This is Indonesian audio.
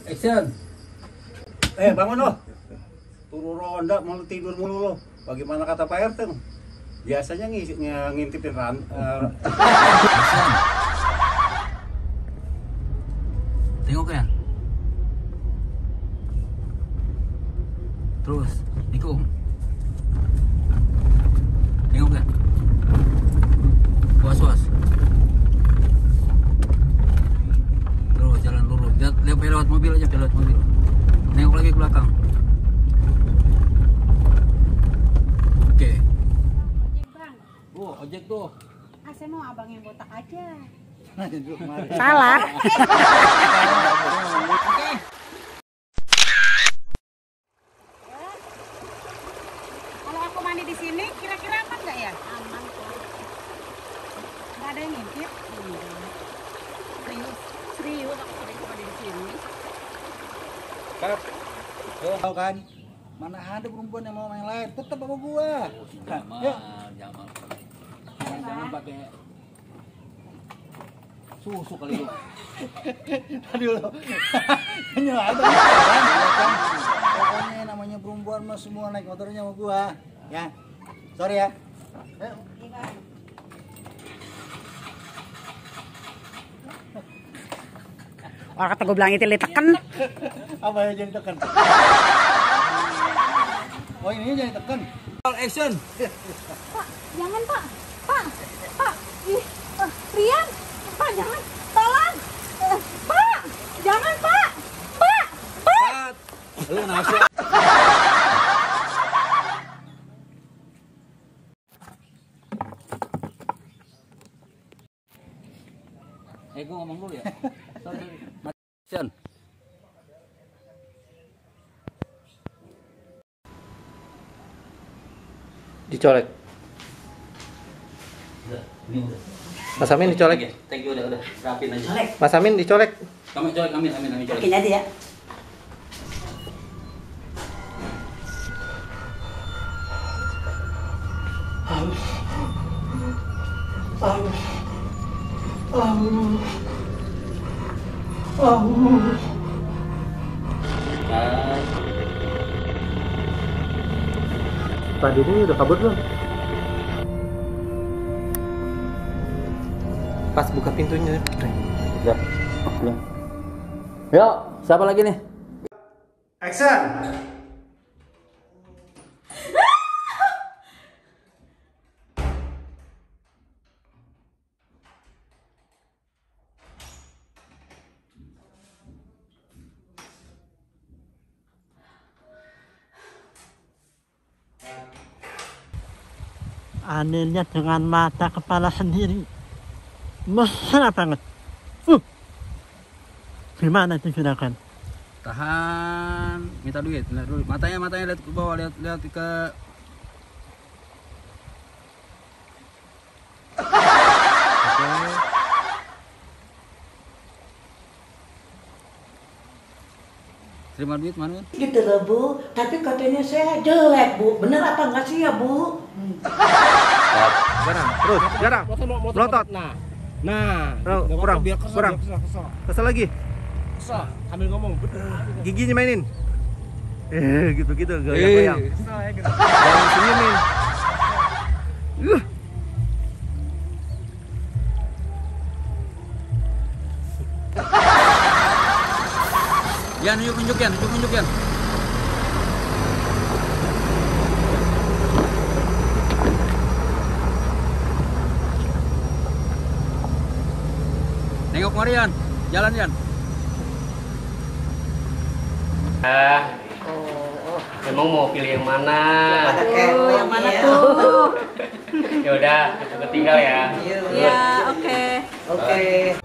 Action. Bangun lo. Turu ronda mau tidur mulu lo. Bagaimana kata Pak RT? Biasanya ngintipin Tengok kan? Terus, nikung. Tengok kan? Was-was. Terus jalan lurus. Lihat lewat mobil aja, lewat mobil. Nengok lagi ke belakang. Oke. Ojek bang. Oh, ojek tuh. Saya mau abang yang botak aja. Salah. Kalau aku mandi di sini, kira-kira aman nggak ya? Aman kok. Nggak ada yang ngintip? Serius? Serius aku sering mandi di sini. Kap. Tahu kan? Mana ada perempuan yang mau main lain? Tetap sama gua. Jangan pakai susu kali lu. Tadi lo. Hanya ada. Pokoknya namanya perempuan mah semua naik motornya sama gua. Ya. Sorry ya. Orang kata gue bilang itu ditekan. Apa yang jadi tekan? Oh ini jadi tekan. Action. Pak, jangan pak. Pak. Ih, Rian. Pak, jangan. Tolong. Pak, jangan pak. Pak. Lu nasi. Gua ngomong dulu ya. Sorry. Action. Dicolek. Ini udah. Mas Amin dicolek. Thank you udah rapin aja. Mas Amin dicolek. Kamu colek, amin colek. Oke jadi ya. Tadi ini udah kabur belum? Pas buka pintunya. Udah. Belum. Yuk, siapa lagi nih? Action. Anehnya dengan mata kepala sendiri mesra banget. Gimana itu Juragan? Tahan, minta duit, lihat dulu. Matanya lihat ke bawah, lihat ke. Oke. Terima duit mana? Gitu loh Bu, tapi katanya saya jelek Bu, bener apa enggak sih ya Bu? Garang, melotot. Nah, Kurang. Kesel lagi. kesel sambil ngomong Giginya mainin. Gitu goyang-goyang. Jangan senyumin. Yan, nunjuk Yan. Nengok Marian, jalan Yan. Emang mau pilih yang mana? Yang mana tuh? Ya udah, kita tinggal ya. Iya, oke.